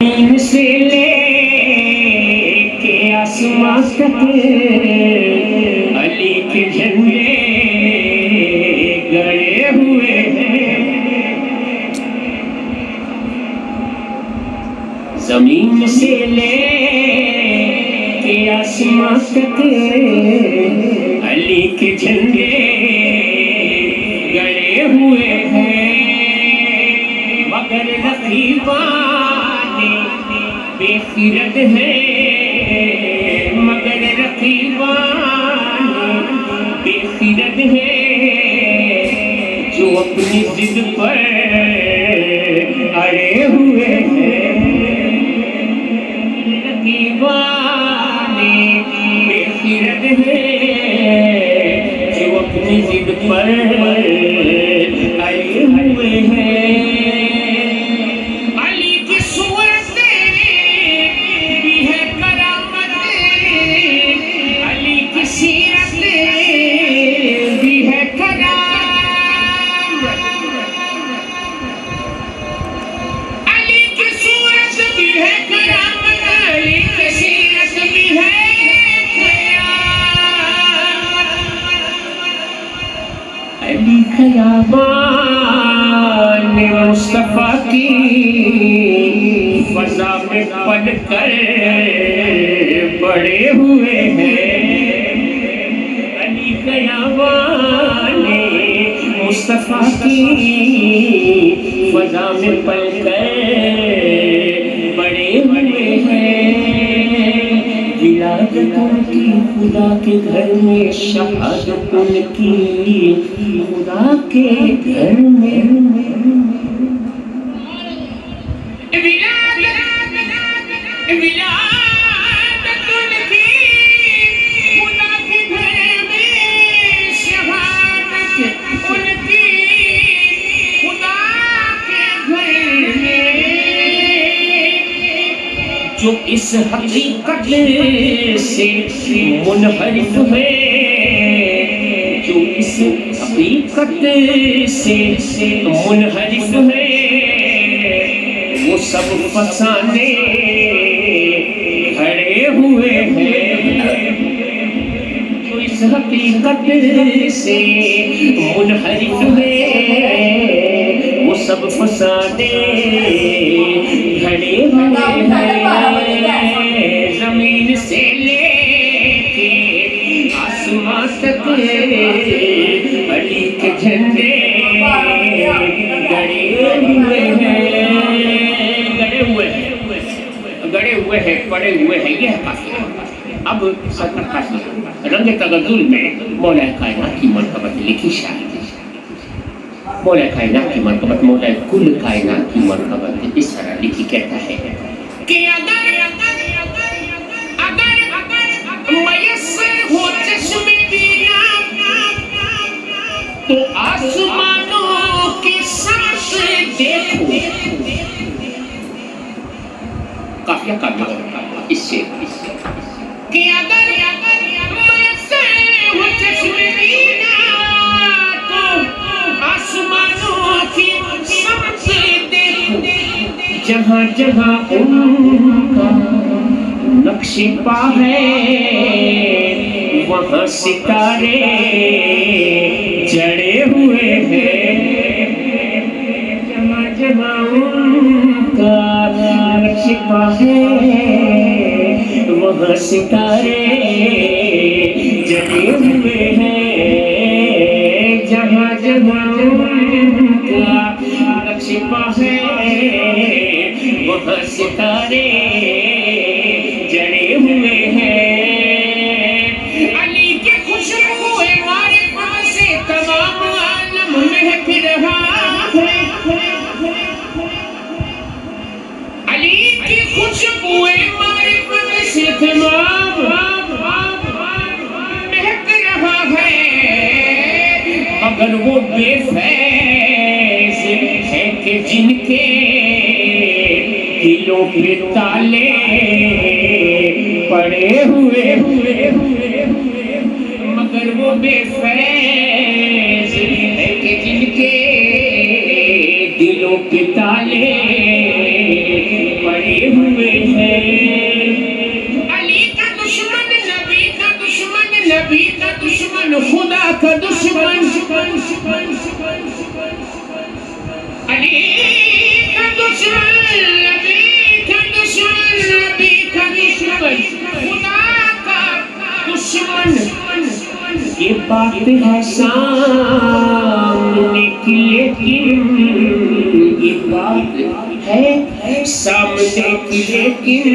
زمین سے لے کے آسمان تک علی کے جھنڈے گڑے ہوئے ہیں۔ زمین سے لے کے آسمان تک علی کے جھنڈے گڑے ہوئے ہیں، مگر رقیبان بے خیرت ہے، مگر رقیبان بے خیرت ہے، جو اپنی ضد پر اڑے ہوئے ہیں۔ رقیبان بے خیرت ہے، جو اپنی ضد پر اڑے ہوئے ہیں۔ علی خیابان مصطفیٰ کی فضا میں پل کر بڑے ہوئے ہیں۔ علی خیابان مصطفیٰ کی فضا میں پل کر بڑے ہوئے ہیں۔ ولادت ان کی خدا کے گھر میں، شہادت ان کی خدا کے گھر میں۔ ولادت ان کی خدا کے گھر میں، شہادت ان کی خدا کے گھر میں، جو اس حقیقت سے منحرف ہے، جو اس حقیقت سے منحرف ہے، وہ سب فسانے کھڑے ہوئے ہیں۔ جو اس حقیقت سے منحرف ہے، وہ سب فسانے کھڑے ہوئے ہیں۔ زمین سے لے کے آسمان تک علی کے جھنڈے گڑے ہوئے ہیں، گڑے ہوئے ہیں، پڑے ہوئے ہیں۔ یہ ہے قافیہ۔ اب سرور قافیہ رنگ تغزل میں مولا کائنات کی منقبت لکھی شاعری، مولا کائنات کی منقبت، مولا کل کائنات کی منقبت اس طرح لکھی، کہتا ہے کہ اگر میسر ہو چشم بینا تو آسمانوں کی سمت دیکھو۔ قافیہ کامل ہوگا اس سے کہ اگر میسر ہو چشم بینا تو آسمانوں کی سمت دیکھو، جہاں جہاں ان کا نقش پا ہے وہاں ستارے جڑے ہوئے ہیں۔ جہاں جہاں ان کا نقش پا ہے وہاں ستارے جڑے ہوئے ہیں۔ جہاں جہاں ان کا نقش پا ہے وہاں ستارے جڑے ہوئے ہیں۔ علی کے خوشبو معرفت سے تمام عالم مہک رہا ہے۔ علی کی خوشبو معرفت سے تمام مہک رہا ہے، مگر وہ بے فیض ہے کہ جن کے دلوں پہ تالے پڑے ہوئے، مگر وہ بے فیض ہے کہ جن کے دلوں پہ تالے پڑے ہوئے ہیں، علی کا دشمن نبی کا دشمن، نبی کا دشمن خدا کا دشمن، علی کا دشمن نبی کا دشمن، نبی کا دشمن خدا کا دشمن. یہ بات ہے سامنے کی لیکن، یہ بات ہے سامنے کی لیکن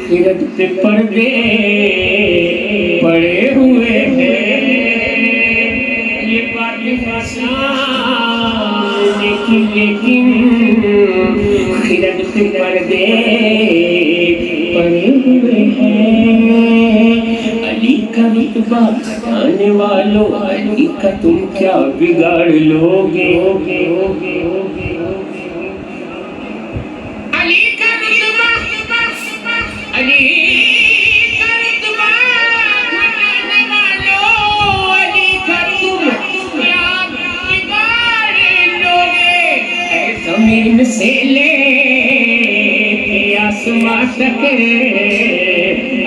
خرد پہ پردے پڑے ہوئے ہیں. یہ بات ہے سامنے کی لیکن خرد پہ پردے پڑے ہوئے ہیں. علی کا رتبہ بتانے والوں، علی کا تم کیا بگاڑ لو گے؟ علی کا رتبہ، علی کا رتبہ بتانے والوں، علی کا تم کیا بگاڑ لو گے؟ اے زمین سے لے کے آسمان تک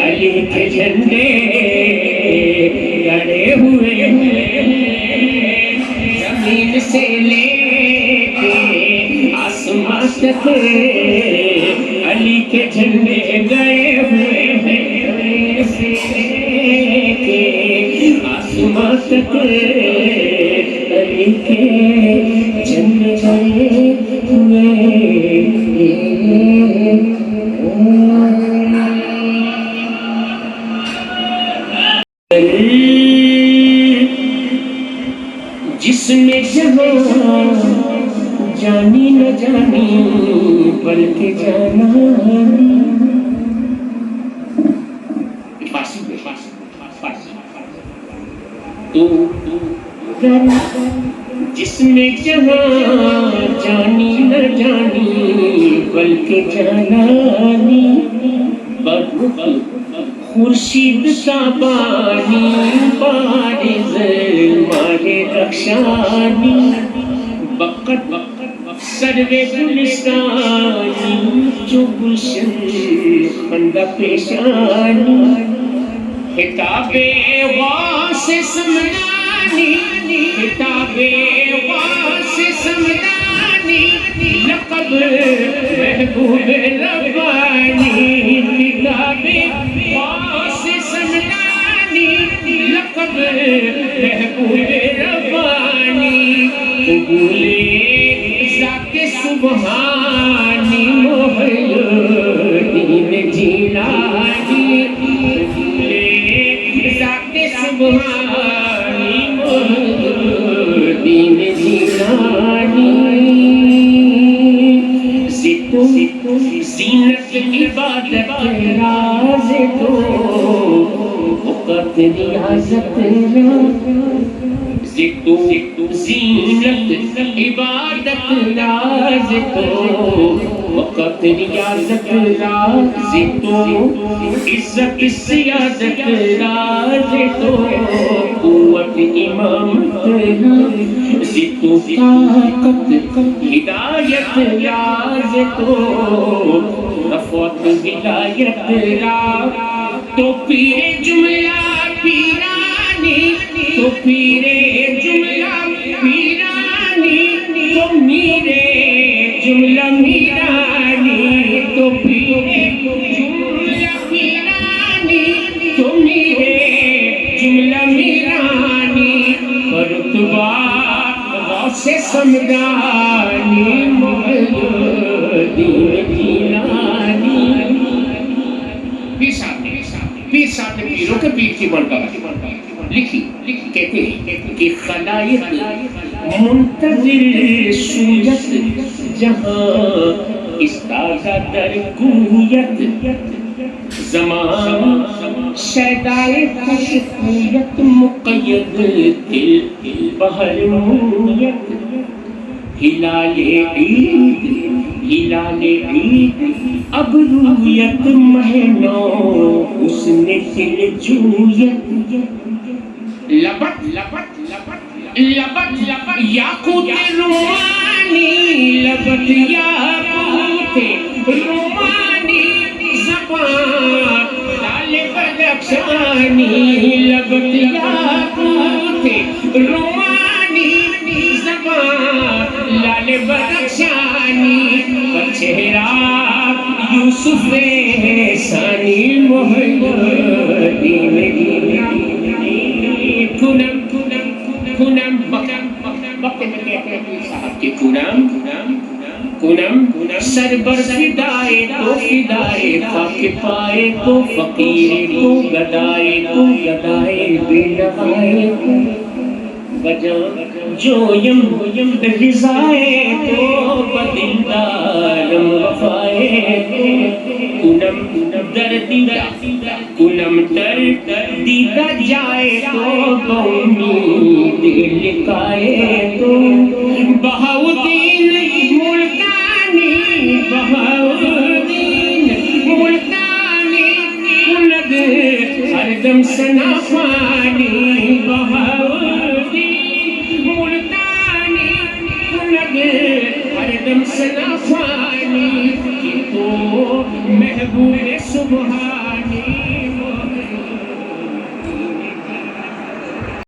علی کے جھنڈے گڑے ہوئے ہیں. زمین سے لے کے آسمان تک علی کے جھنڈے گڑے ہوئے ہیں. زمین سے لے کے آسمان تک علی کے جھنڈے گڑے ہوئے ہیں. جس نے جہاں جانی نہ جانی بلکہ جانا تو جس نے جہاں جانی نہ جانی بلکہ جانا خورشید تابانی بارز ماہ رخشانی بقت سرو گلستانی جو گلشن خندہ پیشانی خطاب غوث سمدانی خطاب غوث سمدانی لقب محبوب ربانی خطاب غوث سمدانی لقب محبوب ربانی قبول ذات سبحانی محی الدین جیلانی قبول ذات سبحانی محی الدین جیلانی زینت عبادت راز تو وقت ریاضت زینت عبادت راز تو وقت ریاضت راز تو عزت سیادت راز تو قوت امامت زتو طاقت ہدایت راز تو رفعت ولایت راز تو پیر جملہ پیرانی تو پیر جملہ پیرانی تو میرے جملہ میرانی تو پیر جملہ پیرانی تو میرے جملہ میرانی رتبہ غوث سمدانی محی الدین جیلانی. پیر صاحب نے پیروں کے پیر کی مرتبہ لکھی کہتے ہیں کہ خلائق منتظر سویت جہاں استاذہ در گویت زمان شیدائے خوشخویت مقید دل بہر مویت ہلال عید اب رویت مہنو اس نے دل جویت لبت یاقوت روانی لبت یاقوت رومانی زبان لال بدخشانی لبت یاقوت رومانی زبان لال بدخشانی پر چہرہ یوسف ثانی محمدی کنم وقت میں کہتے ہیں صاحب کہ کنم سربر فدائے تو فدائے خاک پائے تو فقیر تو گدائے بلائے وجہ جو یم رضائے تو بدلدارم وفائے کنم در دیدہ جائے تو بہنی دل لکھائے تو بہاؤدین ملتانی کند ہر دم سنا خوانی بہاؤدین ملتانی کند ہر دم سنا خوانی کہ تو محبوب سبحان